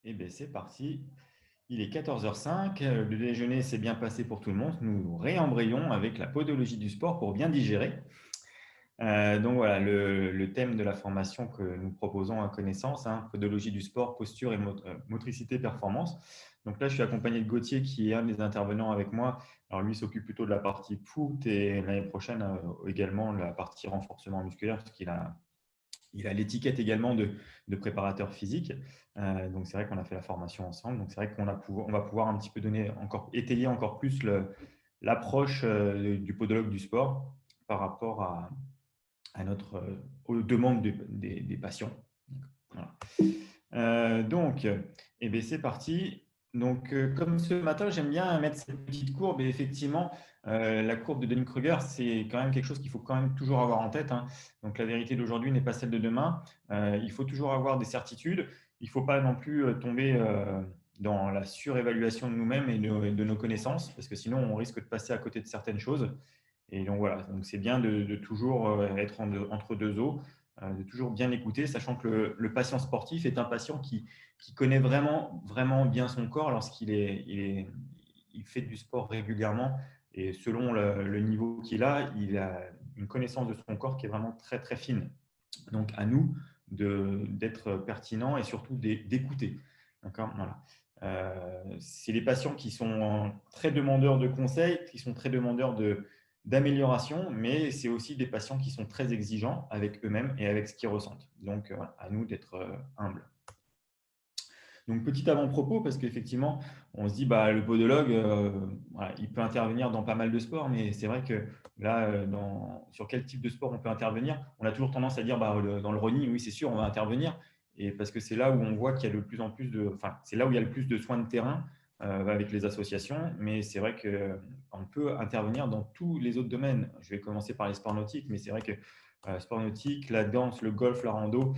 Eh bien, c'est parti. Il est 14h05. Le déjeuner s'est bien passé pour tout le monde. Nous réembrayons avec la podologie du sport pour bien digérer. Donc voilà, le thème de la formation que nous proposons à Connaissance, hein, podologie du sport, posture et motricité performance. Donc là, je suis accompagné de Gauthier qui est un des intervenants avec moi. Alors lui s'occupe plutôt de la partie foot et l'année prochaine également de la partie renforcement musculaire parce qu'il a l'étiquette également de préparateur physique. Donc, c'est vrai qu'on a fait la formation ensemble. Donc, c'est vrai on va pouvoir un petit peu étayer encore plus l'approche du podologue du sport par rapport aux demandes des patients. Voilà. Donc, eh bien, c'est parti. Donc, comme ce matin, j'aime bien mettre cette petite courbe. Et effectivement, la courbe de Dunning-Kruger, c'est quand même quelque chose qu'il faut quand même toujours avoir en tête, hein. Donc, la vérité d'aujourd'hui n'est pas celle de demain. Il faut toujours avoir des certitudes. Il ne faut pas non plus tomber dans la surévaluation de nous-mêmes et de nos connaissances, parce que sinon, on risque de passer à côté de certaines choses. Et donc voilà, donc c'est bien de toujours être entre deux eaux, de toujours bien écouter, sachant que le patient sportif est un patient qui connaît vraiment, vraiment bien son corps lorsqu'il fait du sport régulièrement. Et selon le niveau qu'il a, il a une connaissance de son corps qui est vraiment très, très fine. Donc à nous d'être pertinent et surtout d'écouter. D'accord, voilà. C'est les patients qui sont très demandeurs de conseils, qui sont très demandeurs d'amélioration, mais c'est aussi des patients qui sont très exigeants avec eux-mêmes et avec ce qu'ils ressentent. Donc, voilà, à nous d'être humbles. Donc, petit avant-propos, parce qu'effectivement, on se dit, bah, le podologue, voilà, il peut intervenir dans pas mal de sports, mais c'est vrai que là, sur quel type de sport on peut intervenir, on a toujours tendance à dire, bah, dans le running, oui, c'est sûr, on va intervenir, et parce que c'est là où on voit qu'il y a le plus en plus enfin, c'est là où il y a le plus de soins de terrain avec les associations, mais c'est vrai qu'on peut intervenir dans tous les autres domaines. Je vais commencer par les sports nautiques, mais c'est vrai que sport nautique, la danse, le golf, la rando,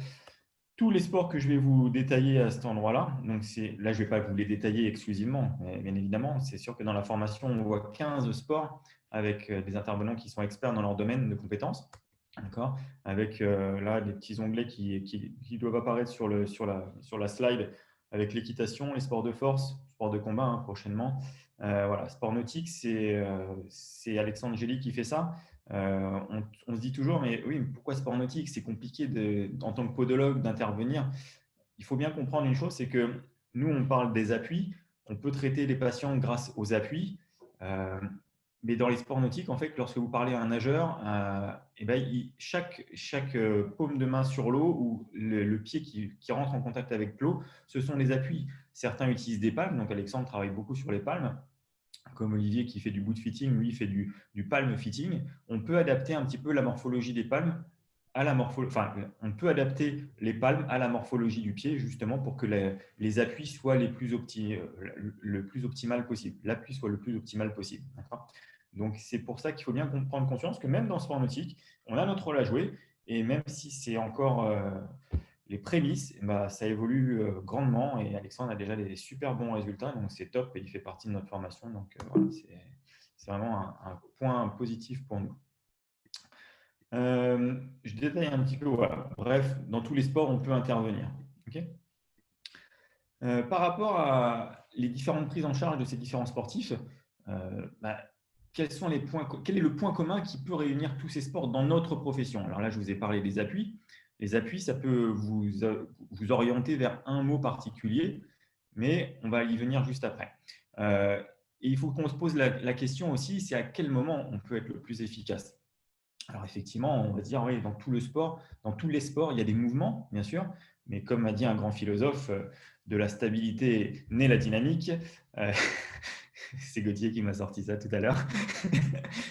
tous les sports que je vais vous détailler à cet endroit-là, donc là, je ne vais pas vous les détailler exclusivement, mais bien évidemment, c'est sûr que dans la formation, on voit 15 sports avec des intervenants qui sont experts dans leur domaine de compétences, d'accord, avec là des petits onglets qui doivent apparaître sur la slide avec l'équitation, les sports de force, sports de combat prochainement. Voilà, sport nautique, c'est Alexandre Gély qui fait ça. On se dit toujours, mais oui, mais pourquoi sport nautique? C'est compliqué en tant que podologue d'intervenir. Il faut bien comprendre une chose, c'est que nous, on parle des appuis. On peut traiter les patients grâce aux appuis. Euh, mais dans les sports nautiques, en fait, lorsque vous parlez à un nageur, eh ben, chaque paume de main sur l'eau ou le pied qui rentre en contact avec l'eau, ce sont les appuis. Certains utilisent des palmes, donc Alexandre travaille beaucoup sur les palmes comme Olivier qui fait du boot fitting, lui il fait du palm fitting, on peut adapter un petit peu la morphologie des palmes à la enfin, on peut adapter les palmes à la morphologie du pied justement pour que les appuis soient le plus optimal possible. L'appui soit le plus optimal possible. Donc c'est pour ça qu'il faut bien prendre conscience que même dans ce sport nautique, on a notre rôle à jouer et même si c'est encore les prémices, bah, ça évolue grandement et Alexandre a déjà des super bons résultats, donc c'est top et il fait partie de notre formation. Donc voilà, c'est vraiment un point positif pour nous. Je détaille un petit peu, voilà. Bref, dans tous les sports, on peut intervenir. Okay, par rapport à les différentes prises en charge de ces différents sportifs, bah, quel est le point commun qui peut réunir tous ces sports dans notre profession? Alors là, je vous ai parlé des appuis. Les appuis, ça peut vous orienter vers un mot particulier, mais on va y venir juste après. Et il faut qu'on se pose la question aussi, c'est à quel moment on peut être le plus efficace. Alors effectivement, on va dire, oui, dans tout le sport, dans tous les sports, il y a des mouvements, bien sûr, mais comme a dit un grand philosophe, de la stabilité naît la dynamique. Euh, c'est Gauthier qui m'a sorti ça tout à l'heure.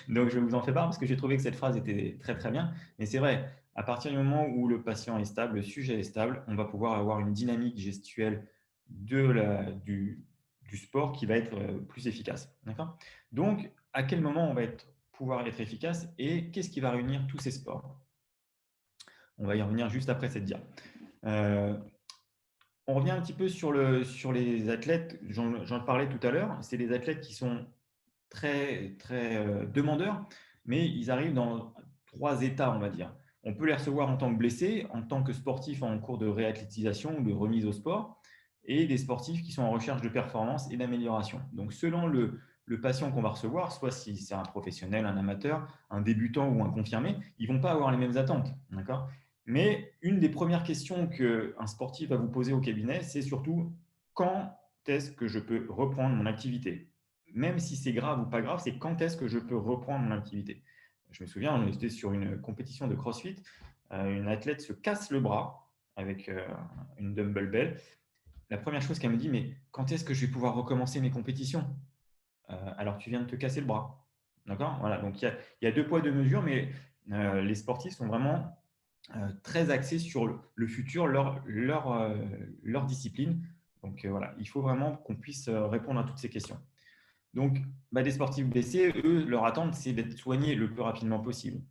Donc je vous en fais part parce que j'ai trouvé que cette phrase était très très bien. Mais c'est vrai, à partir du moment où le patient est stable, le sujet est stable, on va pouvoir avoir une dynamique gestuelle du sport qui va être plus efficace. Donc, à quel moment on va pouvoir être efficace et qu'est-ce qui va réunir tous ces sports? On va y revenir juste après cette dia. On revient un petit peu sur les athlètes, j'en parlais tout à l'heure, c'est des athlètes qui sont très, très demandeurs, mais ils arrivent dans 3 états, on va dire. On peut les recevoir en tant que blessés, en tant que sportifs en cours de réathlétisation ou de remise au sport, et des sportifs qui sont en recherche de performance et d'amélioration. Donc, selon le patient qu'on va recevoir, soit si c'est un professionnel, un amateur, un débutant ou un confirmé, ils ne vont pas avoir les mêmes attentes. D'accord ? Mais une des premières questions qu'un sportif va vous poser au cabinet, c'est surtout quand est-ce que je peux reprendre mon activité ? Même si c'est grave ou pas grave, c'est quand est-ce que je peux reprendre mon activité ? Je me souviens, on était sur une compétition de CrossFit, une athlète se casse le bras avec une dumbbell. La première chose qu'elle me dit, mais quand est-ce que je vais pouvoir recommencer mes compétitions ? Alors tu viens de te casser le bras. D'accord ? Voilà, donc il y a deux poids, deux mesures, mais les sportifs sont vraiment très axés sur le futur, leur discipline. Donc voilà, il faut vraiment qu'on puisse répondre à toutes ces questions. Donc, des sportifs blessés, eux, leur attente, c'est d'être soignés le plus rapidement possible.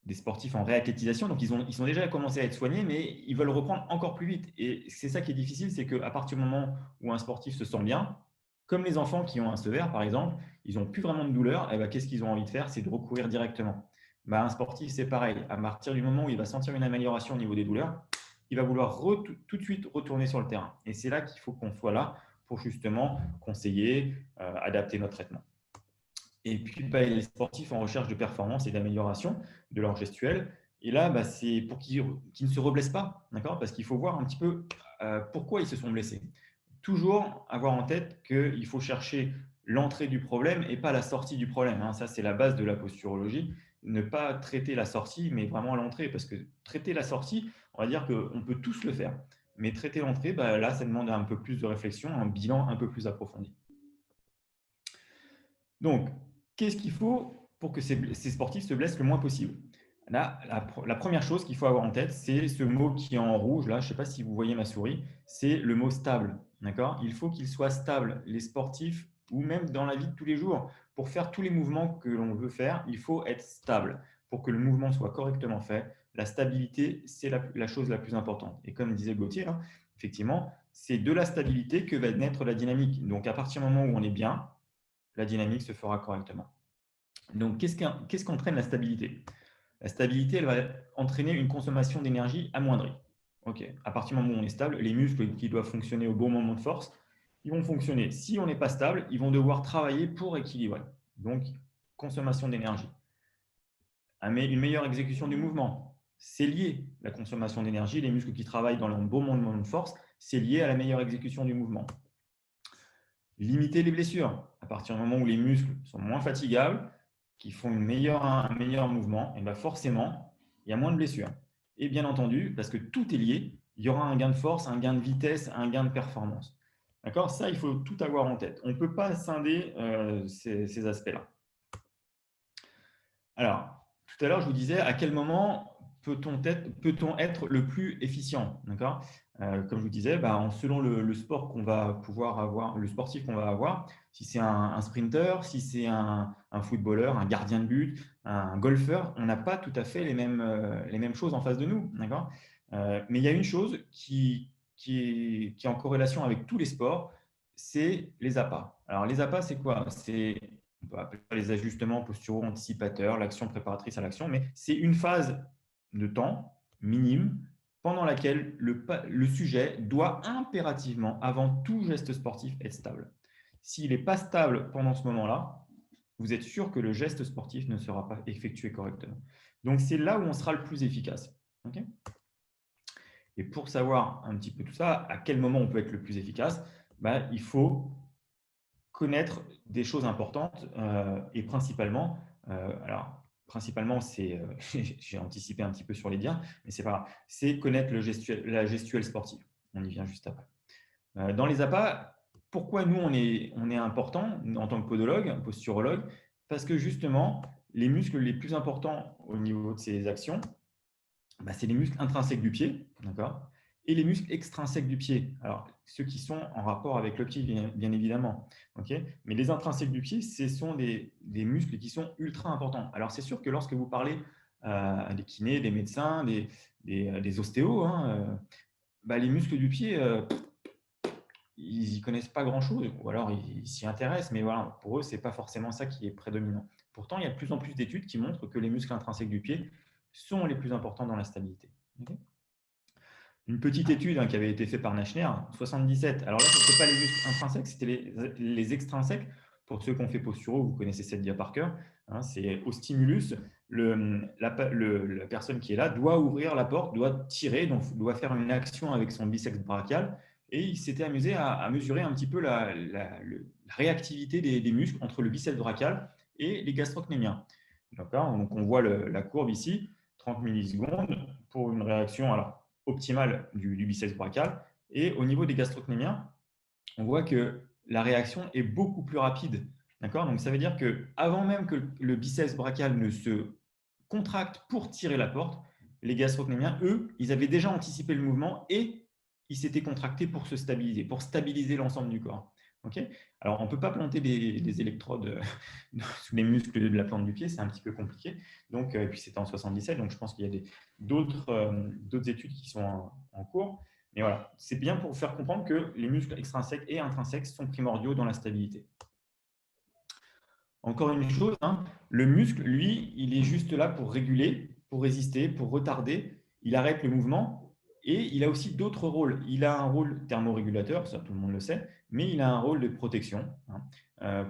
Des sportifs en réathlétisation, donc ils sont déjà commencé à être soignés, mais ils veulent reprendre encore plus vite. Et c'est ça qui est difficile, c'est qu'à partir du moment où un sportif se sent bien, comme les enfants qui ont un sevère, par exemple, ils n'ont plus vraiment de douleur, et qu'est-ce qu'ils ont envie de faire? C'est de recourir directement. Un sportif, c'est pareil. À partir du moment où il va sentir une amélioration au niveau des douleurs, il va vouloir tout de suite retourner sur le terrain. Et c'est là qu'il faut qu'on soit là pour justement conseiller, adapter notre traitement. Et puis, les sportifs en recherche de performance et d'amélioration de leur gestuelle. Et là, c'est pour qu'ils ne se reblessent pas, d'accord ? Parce qu'il faut voir un petit peu pourquoi ils se sont blessés. Toujours avoir en tête qu'il faut chercher l'entrée du problème et pas la sortie du problème. Hein. Ça, c'est la base de la posturologie. Ne pas traiter la sortie, mais vraiment l'entrée. Parce que traiter la sortie, on va dire qu'on peut tous le faire. Mais traiter l'entrée, là, ça demande un peu plus de réflexion, un bilan un peu plus approfondi. Donc, qu'est-ce qu'il faut pour que ces sportifs se blessent le moins possible? Là, la première chose qu'il faut avoir en tête, c'est ce mot qui est en rouge. Là, je ne sais pas si vous voyez ma souris, c'est le mot stable. D'accord ? Il faut qu'ils soient stables. Les sportifs, ou même dans la vie de tous les jours, pour faire tous les mouvements que l'on veut faire, il faut être stable. Pour que le mouvement soit correctement fait, la stabilité, c'est la chose la plus importante. Et comme disait Gauthier, hein, effectivement, c'est de la stabilité que va naître la dynamique. Donc, à partir du moment où on est bien, la dynamique se fera correctement. Donc, qu'est-ce qu'entraîne la stabilité? La stabilité, elle va entraîner une consommation d'énergie amoindrie. Ok. À partir du moment où on est stable, les muscles qui doivent fonctionner au bon moment de force, ils vont fonctionner. Si on n'est pas stable, ils vont devoir travailler pour équilibrer. Donc, consommation d'énergie. Une meilleure exécution du mouvement, c'est lié. La consommation d'énergie, les muscles qui travaillent dans le bon moment de force, c'est lié à la meilleure exécution du mouvement. Limiter les blessures. À partir du moment où les muscles sont moins fatigables, qui font un meilleur mouvement, et forcément, il y a moins de blessures. Et bien entendu, parce que tout est lié, il y aura un gain de force, un gain de vitesse, un gain de performance. D'accord ? Ça, il faut tout avoir en tête. On ne peut pas scinder ces aspects-là. Alors, tout à l'heure, je vous disais à quel moment peut-on être le plus efficient, d'accord ? Comme je vous disais, selon le sport qu'on va pouvoir avoir, le sportif qu'on va avoir, si c'est un sprinter, si c'est un footballeur, un gardien de but, un golfeur, on n'a pas tout à fait les mêmes choses en face de nous, d'accord ? Mais il y a une chose qui est en corrélation avec tous les sports, c'est les appâts. Alors, les appâts, c'est quoi ? On peut appeler ça les ajustements posturaux anticipateurs, l'action préparatrice à l'action, mais c'est une phase de temps minime pendant laquelle le sujet doit impérativement, avant tout geste sportif, être stable. S'il n'est pas stable pendant ce moment-là, vous êtes sûr que le geste sportif ne sera pas effectué correctement. Donc, c'est là où on sera le plus efficace. Okay ? Et pour savoir un petit peu tout ça, à quel moment on peut être le plus efficace, il faut connaître des choses importantes et principalement, j'ai anticipé un petit peu sur les biens, mais c'est pas grave, c'est connaître la gestuelle sportive. On y vient juste après. Dans les appâts, pourquoi nous on est important en tant que podologue, posturologue? Parce que justement, les muscles les plus importants au niveau de ces actions, c'est les muscles intrinsèques du pied, d'accord, et les muscles extrinsèques du pied. Alors, ceux qui sont en rapport avec le pied, bien évidemment. Okay, mais les intrinsèques du pied, ce sont des muscles qui sont ultra importants. Alors, c'est sûr que lorsque vous parlez à des kinés, des médecins, des ostéos, hein, les muscles du pied, ils n'y connaissent pas grand-chose, ou alors ils s'y intéressent, mais voilà, pour eux, ce n'est pas forcément ça qui est prédominant. Pourtant, il y a de plus en plus d'études qui montrent que les muscles intrinsèques du pied sont les plus importants dans la stabilité. Okay, une petite étude qui avait été faite par Nachner, 77. Alors là, ce n'était pas les muscles intrinsèques, c'était les extrinsèques. Pour ceux qui ont fait posturo, vous connaissez cette dia par cœur. C'est au stimulus, la personne qui est là doit ouvrir la porte, doit tirer, donc doit faire une action avec son biceps brachial. Et il s'était amusé à mesurer un petit peu la réactivité des muscles entre le biceps brachial et les gastrocnémiens. Donc on voit la courbe ici, 30 millisecondes pour une réaction optimale du biceps brachial. Et au niveau des gastrocnémiens, on voit que la réaction est beaucoup plus rapide. Donc ça veut dire qu'avant même que le biceps brachial ne se contracte pour tirer la porte, les gastrocnémiens, eux, ils avaient déjà anticipé le mouvement et ils s'étaient contractés pour se stabiliser, pour stabiliser l'ensemble du corps. Alors, on ne peut pas planter des électrodes sous les muscles de la plante du pied, c'est un petit peu compliqué. Donc, et puis c'était en 77, donc je pense qu'il y a d'autres études qui sont en cours. Mais voilà, c'est bien pour vous faire comprendre que les muscles extrinsèques et intrinsèques sont primordiaux dans la stabilité. Encore une chose, le muscle, lui, il est juste là pour réguler, pour résister, pour retarder. Il arrête le mouvement et il a aussi d'autres rôles. Il a un rôle thermorégulateur, ça tout le monde le sait, mais il a un rôle de protection.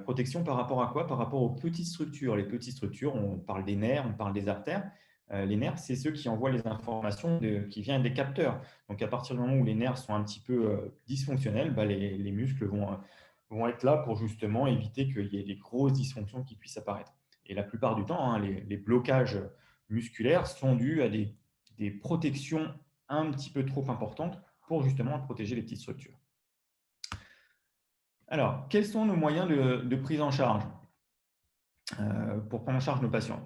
Protection par rapport à quoi? Par rapport aux petites structures. Les petites structures, on parle des nerfs, on parle des artères. Les nerfs, c'est ceux qui envoient les informations qui viennent des capteurs. Donc, à partir du moment où les nerfs sont un petit peu dysfonctionnels, les muscles vont être là pour justement éviter qu'il y ait des grosses dysfonctions qui puissent apparaître. Et la plupart du temps, les blocages musculaires sont dus à des protections un petit peu trop importantes pour justement protéger les petites structures. Alors, quels sont nos moyens de prise en charge pour prendre en charge nos patients?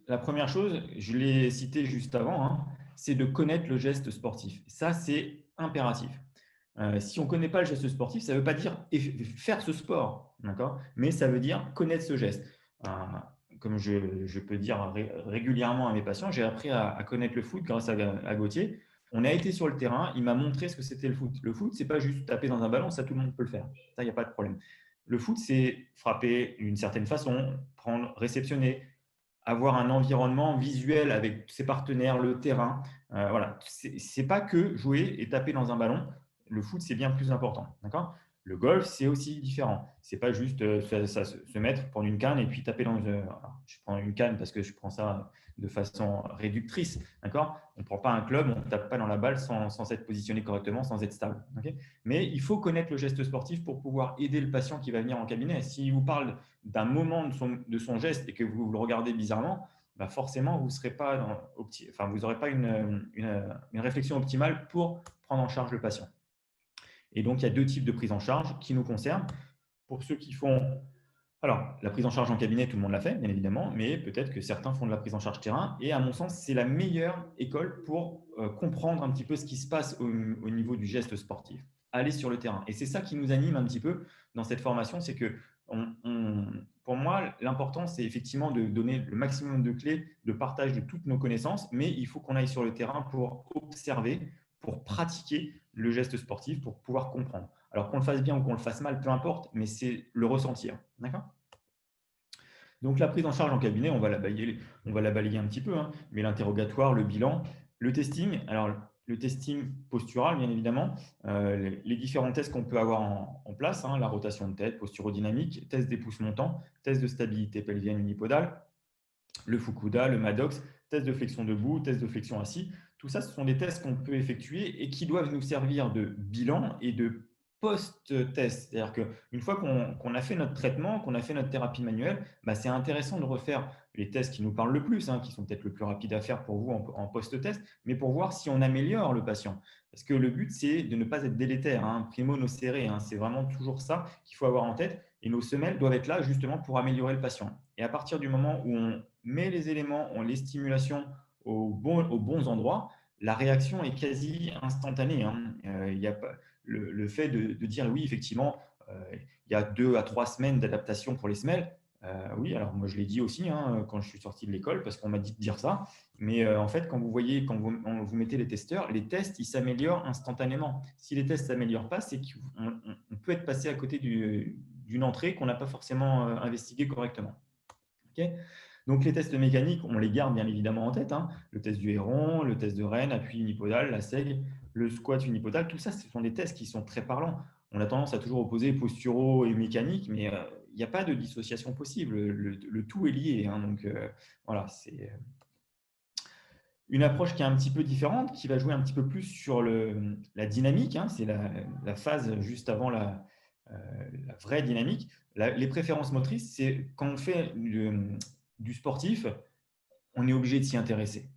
La première chose, je l'ai cité juste avant, c'est de connaître le geste sportif. Ça, c'est impératif. Si on ne connaît pas le geste sportif, ça ne veut pas dire faire ce sport, mais ça veut dire connaître ce geste. Comme je peux dire régulièrement à mes patients, j'ai appris à connaître le foot grâce à Gauthier. On a été sur le terrain, il m'a montré ce que c'était le foot. Le foot, ce n'est pas juste taper dans un ballon, ça tout le monde peut le faire. Ça, il n'y a pas de problème. Le foot, c'est frapper d'une certaine façon, prendre, réceptionner, avoir un environnement visuel avec ses partenaires, le terrain. Voilà, c'est pas que jouer et taper dans un ballon. Le foot, c'est bien plus important. Le golf, c'est aussi différent. C'est pas juste se mettre, prendre une canne et puis taper dans je prends une canne parce que je prends ça de façon réductrice. On ne prend pas un club, on ne tape pas dans la balle sans être positionné correctement, sans être stable. Mais il faut connaître le geste sportif pour pouvoir aider le patient qui va venir en cabinet. S'il vous parle d'un moment de son geste et que vous le regardez bizarrement, forcément, vous n'aurez pas une réflexion optimale pour prendre en charge le patient. Et donc, il y a deux types de prise en charge qui nous concernent. Pour ceux qui font… Alors, la prise en charge en cabinet, tout le monde l'a fait, bien évidemment, mais peut-être que certains font de la prise en charge terrain. Et à mon sens, c'est la meilleure école pour comprendre un petit peu ce qui se passe au niveau du geste sportif. Aller sur le terrain. Et c'est ça qui nous anime un petit peu dans cette formation, c'est que pour moi, l'important, c'est effectivement de donner le maximum de clés de partage de toutes nos connaissances, mais il faut qu'on aille sur le terrain pour observer, pour pratiquer le geste sportif, pour pouvoir comprendre. Alors qu'on le fasse bien ou qu'on le fasse mal, peu importe, mais c'est le ressentir. D'accord ? Donc la prise en charge en cabinet, on va la balayer un petit peu, mais l'interrogatoire, le bilan, le testing. Alors le testing postural, bien évidemment, les différents tests qu'on peut avoir en place, la rotation de tête, posturodynamique, test des pouces montants, test de stabilité pelvienne unipodale, le Fukuda, le Maddox, test de flexion debout, test de flexion assis. Tout ça, ce sont des tests qu'on peut effectuer et qui doivent nous servir de bilan et de post-test. C'est-à-dire qu'une fois qu'on a fait notre traitement, qu'on a fait notre thérapie manuelle, c'est intéressant de refaire les tests qui nous parlent le plus, qui sont peut-être le plus rapides à faire pour vous en post-test, mais pour voir si on améliore le patient. Parce que le but, c'est de ne pas être délétère. Primo nocere, c'est vraiment toujours ça qu'il faut avoir en tête. Et nos semelles doivent être là justement pour améliorer le patient. Et à partir du moment où on met les éléments, on les stimulations aux bons endroits, la réaction est quasi instantanée. Il y a pas, le fait de dire oui, effectivement, il y a 2 à 3 semaines d'adaptation pour les semelles. Oui, alors moi je l'ai dit aussi quand je suis sorti de l'école parce qu'on m'a dit de dire ça. Mais en fait, quand vous vous mettez les testeurs, les tests, ils s'améliorent instantanément. Si les tests ne s'améliorent pas, c'est qu'on peut être passé à côté d'une entrée qu'on n'a pas forcément investiguée correctement. Donc, les tests mécaniques, on les garde bien évidemment en tête, hein. Le test du héron, le test de Rennes, appui unipodal, la seigle, le squat unipodal, tout ça, ce sont des tests qui sont très parlants. On a tendance à toujours opposer posturaux et mécaniques, mais il n'y a pas de dissociation possible. Le tout est lié, hein. Donc, voilà, c'est une approche qui est un petit peu différente, qui va jouer un petit peu plus sur la dynamique, hein. C'est la phase juste avant euh, la vraie dynamique. Les préférences motrices, c'est quand on fait du sportif, on est obligé de s'y intéresser.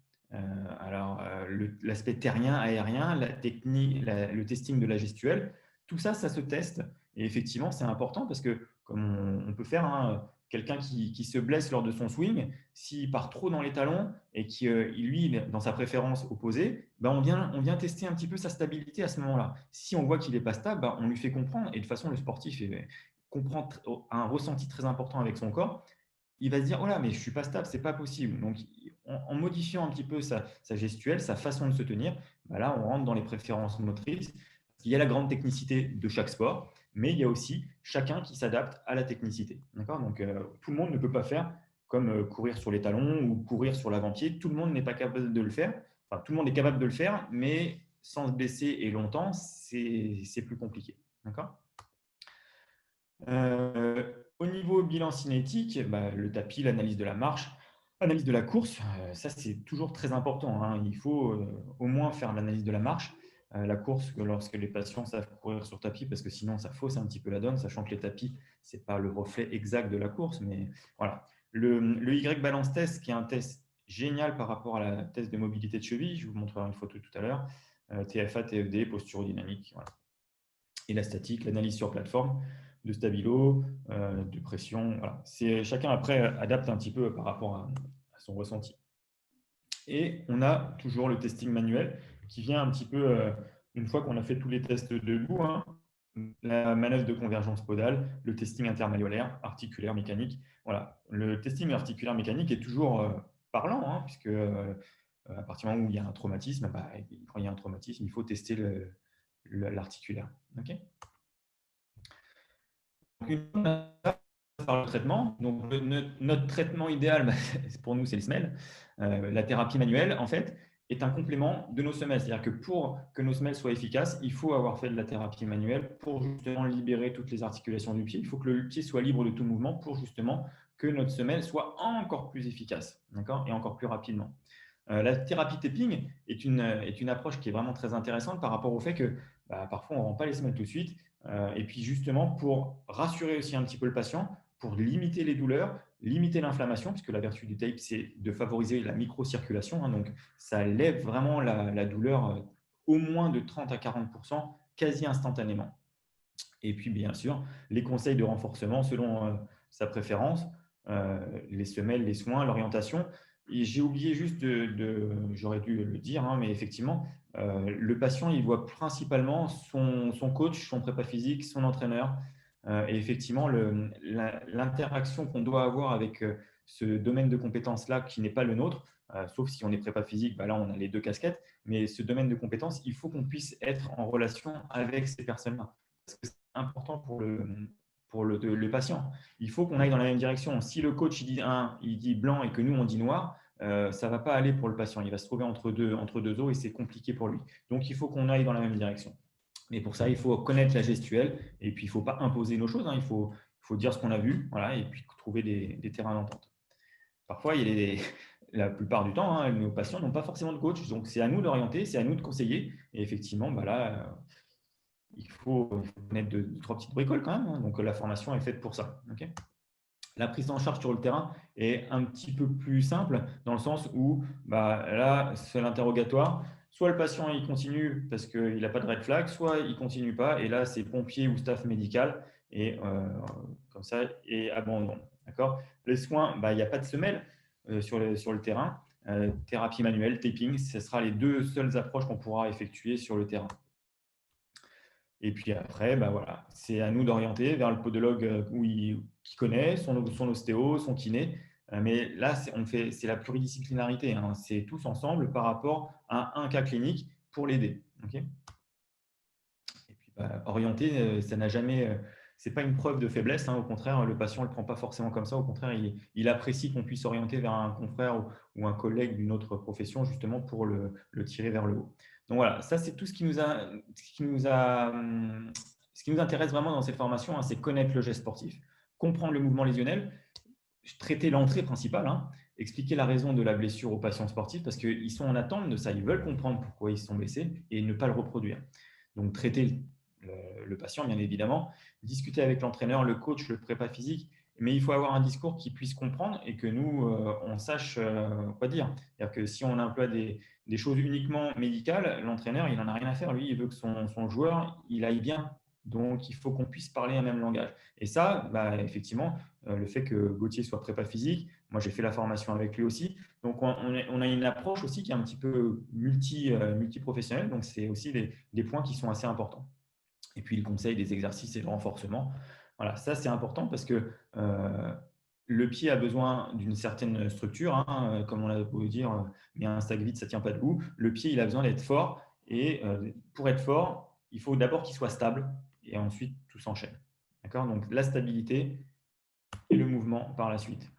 Alors, l'aspect terrien, aérien, la technique, le testing de la gestuelle, tout ça, ça se teste. Et effectivement, c'est important parce que, comme on peut faire, hein, quelqu'un qui se blesse lors de son swing, s'il part trop dans les talons et qui, lui, dans sa préférence opposée, ben on vient tester un petit peu sa stabilité à ce moment-là. Si on voit qu'il n'est pas stable, ben on lui fait comprendre. Et de toute façon, le sportif comprend un ressenti très important avec son corps. Il va se dire, oh là, mais je ne suis pas stable, ce n'est pas possible. Donc, en modifiant un petit peu sa gestuelle, sa façon de se tenir, bah là, on rentre dans les préférences motrices. Il y a la grande technicité de chaque sport, mais il y a aussi chacun qui s'adapte à la technicité. Donc, tout le monde ne peut pas faire comme courir sur les talons ou courir sur l'avant-pied. Tout le monde n'est pas capable de le faire. Enfin, tout le monde est capable de le faire, mais sans se blesser et longtemps, c'est plus compliqué. D'accord. Au niveau bilan cinétique, bah, le tapis, l'analyse de la marche, l'analyse de la course, ça c'est toujours très important, hein. Il faut au moins faire l'analyse de la marche. La course, lorsque les patients savent courir sur tapis, parce que sinon ça fausse un petit peu la donne, sachant que les tapis, ce n'est pas le reflet exact de la course. Mais voilà. Le Y balance test, qui est un test génial par rapport à la test de mobilité de cheville, je vous montrerai une photo tout à l'heure. TFA, TFD, posture-dynamique. Voilà. Et la statique, l'analyse sur plateforme de stabilo, de pression. Voilà. Chacun après adapte un petit peu par rapport à son ressenti. Et on a toujours le testing manuel qui vient un petit peu, une fois qu'on a fait tous les tests debout, hein, la manœuvre de convergence podale, le testing intermalléolaire, articulaire, mécanique. Voilà. Le testing articulaire mécanique est toujours parlant, hein, puisque à partir du moment où il y a un traumatisme, bah, quand il y a un traumatisme, il faut tester l'articulaire. Okay. Donc, une fois par le traitement, donc notre traitement idéal, bah, pour nous, c'est le semelle. La thérapie manuelle, en fait, est un complément de nos semelles. C'est-à-dire que pour que nos semelles soient efficaces, il faut avoir fait de la thérapie manuelle pour justement libérer toutes les articulations du pied. Il faut que le pied soit libre de tout mouvement pour justement que notre semelle soit encore plus efficace, d'accord, et encore plus rapidement. La thérapie tapping est une approche qui est vraiment très intéressante par rapport au fait que bah, parfois on ne rend pas les semelles tout de suite. Et puis justement, pour rassurer aussi un petit peu le patient, pour limiter les douleurs, limiter l'inflammation, puisque la vertu du tape, c'est de favoriser la microcirculation. Hein, donc, ça lève vraiment la douleur au moins de 30 à 40%, quasi instantanément. Et puis, bien sûr, les conseils de renforcement selon sa préférence, les semelles, les soins, l'orientation. Et j'ai oublié juste j'aurais dû le dire, hein, mais effectivement, le patient, il voit principalement son coach, son prépa physique, son entraîneur. Et effectivement, l'interaction qu'on doit avoir avec ce domaine de compétences-là qui n'est pas le nôtre, sauf si on est prépa physique, bah là, on a les deux casquettes. Mais ce domaine de compétences, il faut qu'on puisse être en relation avec ces personnes-là. Parce que c'est important pour le patient. Il faut qu'on aille dans la même direction. Si le coach il dit blanc et que nous, on dit noir, ça ne va pas aller pour le patient. Il va se trouver entre deux eaux et c'est compliqué pour lui. Donc, il faut qu'on aille dans la même direction. Mais pour ça, il faut connaître la gestuelle et puis il ne faut pas imposer nos choses. Hein. Il faut dire ce qu'on a vu, voilà, et puis trouver des terrains d'entente. Parfois, la plupart du temps, hein, nos patients n'ont pas forcément de coach. Donc, c'est à nous d'orienter, c'est à nous de conseiller. Et effectivement, bah là, il faut connaître deux, trois petites bricoles quand même. Hein. Donc, la formation est faite pour ça. Okay. La prise en charge sur le terrain est un petit peu plus simple dans le sens où bah, là, c'est l'interrogatoire. Soit le patient il continue parce qu'il n'a pas de red flag, soit il ne continue pas. Et là, c'est pompier ou staff médical et comme ça, et abandon. D'accord. Les soins, bah, il n'y a pas de semelle sur le terrain. Thérapie manuelle, taping, ce sera les deux seules approches qu'on pourra effectuer sur le terrain. Et puis après, bah voilà, c'est à nous d'orienter vers le podologue qui connaît, son ostéo, son kiné. Mais là, c'est la pluridisciplinarité. Hein. C'est tous ensemble par rapport à un cas clinique pour l'aider. Okay. Et puis, bah, orienter, ça n'a jamais c'est pas une preuve de faiblesse, hein. Au contraire, le patient ne le prend pas forcément comme ça. Au contraire, il apprécie qu'on puisse s'orienter vers un confrère ou un collègue d'une autre profession, justement pour le tirer vers le haut. Donc voilà, ça c'est tout ce qui nous intéresse vraiment dans cette formation, hein, c'est connaître le geste sportif, comprendre le mouvement lésionnel, traiter l'entrée principale, hein, expliquer la raison de la blessure aux patients sportifs parce qu'ils sont en attente de ça, ils veulent comprendre pourquoi ils se sont blessés et ne pas le reproduire. Donc traiter le patient, bien évidemment, discuter avec l'entraîneur, le coach, le prépa physique, mais il faut avoir un discours qui puisse comprendre et que nous, on sache quoi dire. C'est-à-dire que si on emploie des choses uniquement médicales, l'entraîneur, il n'en a rien à faire. Lui, il veut que son joueur, il aille bien. Donc, il faut qu'on puisse parler un même langage. Et ça, bah, effectivement, le fait que Gauthier soit prépa physique, moi j'ai fait la formation avec lui aussi. Donc, on a une approche aussi qui est un petit peu multi-professionnelle. Donc, c'est aussi des points qui sont assez importants. Et puis, le conseil des exercices et le renforcement. Voilà, ça c'est important parce que le pied a besoin d'une certaine structure, hein, comme on a beau dire, mais un sac vide, ça ne tient pas debout. Le pied, il a besoin d'être fort. Et pour être fort, il faut d'abord qu'il soit stable et ensuite tout s'enchaîne. D'accord. Donc, la stabilité et le mouvement par la suite.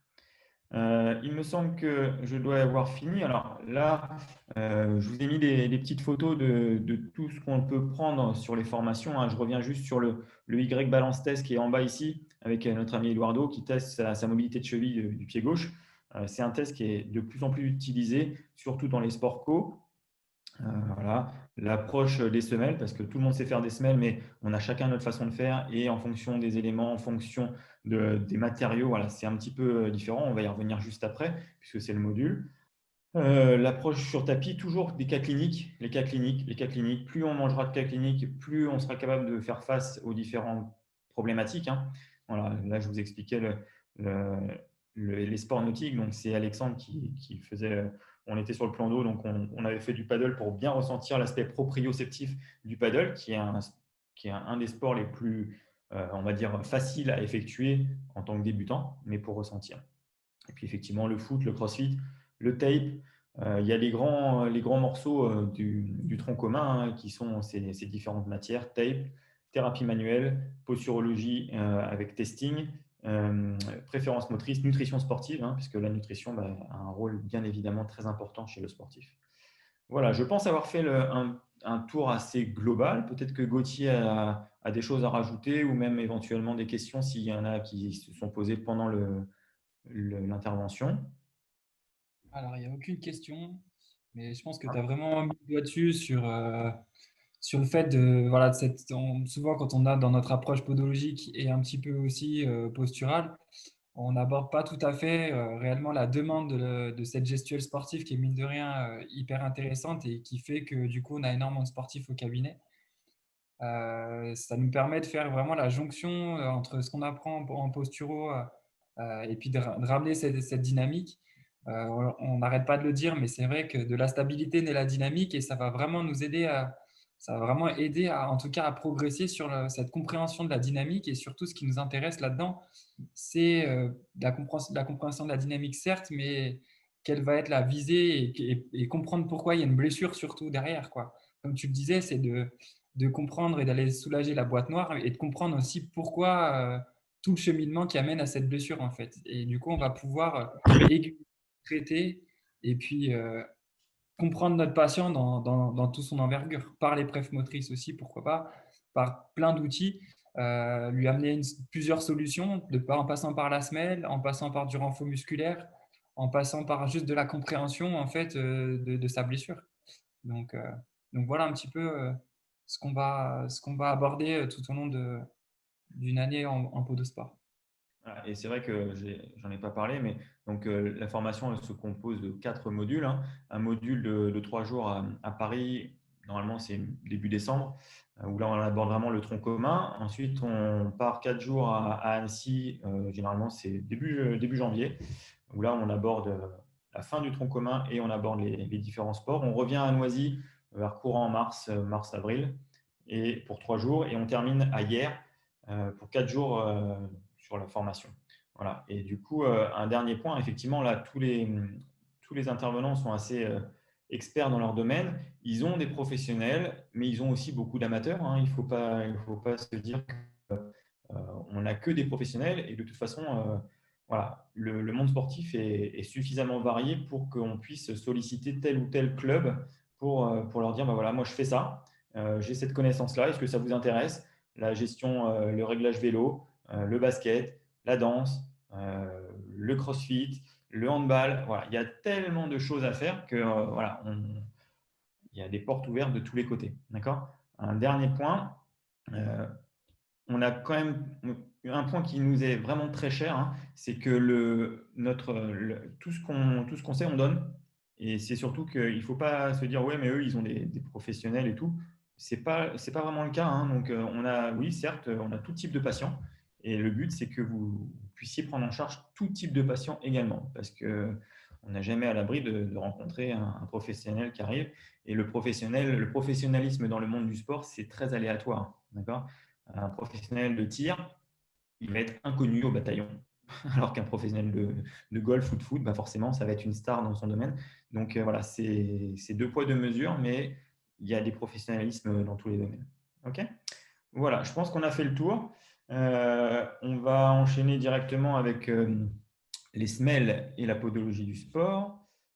Il me semble que je dois avoir fini. Alors là, je vous ai mis des petites photos de tout ce qu'on peut prendre sur les formations, hein. Je reviens juste sur le Y Balance Test qui est en bas ici, avec notre ami Eduardo qui teste sa mobilité de cheville du pied gauche. C'est un test qui est de plus en plus utilisé, surtout dans les sports co. Voilà, l'approche des semelles, parce que tout le monde sait faire des semelles, mais on a chacun notre façon de faire et en fonction des éléments, en fonction des matériaux, voilà, c'est un petit peu différent. On va y revenir juste après, puisque c'est le module. L'approche sur tapis, toujours des cas cliniques, les cas cliniques, les cas cliniques. Plus on mangera de cas cliniques, plus on sera capable de faire face aux différentes problématiques, hein. Voilà, là, je vous expliquais les sports nautiques. Donc, c'est Alexandre qui faisait. On était sur le plan d'eau, donc on avait fait du paddle pour bien ressentir l'aspect proprioceptif du paddle, qui est un des sports les plus, on va dire, faciles à effectuer en tant que débutant, mais pour ressentir. Et puis effectivement, le foot, le crossfit, le tape, il y a les grands morceaux du tronc commun, hein, qui sont ces différentes matières: tape, thérapie manuelle, posturologie avec testing, préférence motrice, nutrition sportive, hein, puisque la nutrition a un rôle bien évidemment très important chez le sportif. Voilà, je pense avoir fait un tour assez global. Peut-être que Gauthier a des choses à rajouter ou même éventuellement des questions s'il y en a qui se sont posées pendant l'intervention. Alors, il n'y a aucune question, mais je pense que tu as vraiment mis le doigt dessus sur le fait de, voilà, souvent quand on a dans notre approche podologique et un petit peu aussi posturale, on n'aborde pas tout à fait réellement la demande de cette gestuelle sportive qui est mine de rien hyper intéressante et qui fait que du coup on a énormément de sportifs au cabinet. Ça nous permet de faire vraiment la jonction entre ce qu'on apprend en posturo et puis de ramener cette dynamique. On n'arrête pas de le dire, mais c'est vrai que de la stabilité naît la dynamique et ça va vraiment nous aider ça va vraiment aider en tout cas à progresser sur cette compréhension de la dynamique et surtout ce qui nous intéresse là-dedans, c'est la compréhension de la dynamique certes, mais quelle va être la visée et comprendre pourquoi il y a une blessure surtout derrière, quoi. Comme tu le disais, c'est de comprendre et d'aller soulager la boîte noire et de comprendre aussi pourquoi tout le cheminement qui amène à cette blessure en fait. Et du coup, on va pouvoir traiter et puis comprendre notre patient dans toute son envergure, par les preuves motrices aussi, pourquoi pas, par plein d'outils, lui amener plusieurs solutions, en passant par la semelle, en passant par du renfort musculaire, en passant par juste de la compréhension en fait de sa blessure. Donc, euh, donc voilà un petit peu ce qu'on va aborder tout au long d'une année en podosport. Voilà. Et c'est vrai que j'en ai pas parlé, mais donc la formation elle se compose de 4 modules, hein. Un module de 3 jours à Paris, normalement c'est début décembre, où là on aborde vraiment le tronc commun. Ensuite on part 4 jours à Annecy, généralement c'est début janvier, où là on aborde la fin du tronc commun et on aborde les différents sports. On revient à Noisy vers courant mars-avril, et pour 3 jours, et on termine à Hyères pour 4 jours sur la formation. Voilà. Et du coup, un dernier point, effectivement, là, tous les intervenants sont assez experts dans leur domaine. Ils ont des professionnels, mais ils ont aussi beaucoup d'amateurs, hein. Il faut pas se dire que on n'a que des professionnels et de toute façon, voilà, le monde sportif est suffisamment varié pour qu'on puisse solliciter tel ou tel club pour leur dire, bah voilà, moi je fais ça, j'ai cette connaissance-là, est-ce que ça vous intéresse? La gestion, le réglage vélo, le basket, la danse, le crossfit, le handball, voilà, il y a tellement de choses à faire que voilà, il y a des portes ouvertes de tous les côtés. D'accord? Un dernier point, euh, on a quand même un point qui nous est vraiment très cher, hein, c'est que tout ce qu'on sait, on donne. Et c'est surtout qu'il ne faut pas se dire, ouais, mais eux, ils ont des professionnels et tout. C'est pas vraiment le cas, hein. Donc, oui, certes, on a tout type de patients. Et le but, c'est que vous puissiez prendre en charge tout type de patients également. Parce que on n'a jamais à l'abri de rencontrer un professionnel qui arrive. Et le professionnalisme dans le monde du sport, c'est très aléatoire. D'accord? Un professionnel de tir, il va être inconnu au bataillon. Alors qu'un professionnel de golf ou de foot, bah forcément, ça va être une star dans son domaine. Donc voilà, c'est deux poids, deux mesures, mais il y a des professionnalismes dans tous les domaines. OK? Voilà, je pense qu'on a fait le tour. On va enchaîner directement avec les semelles et la podologie du sport.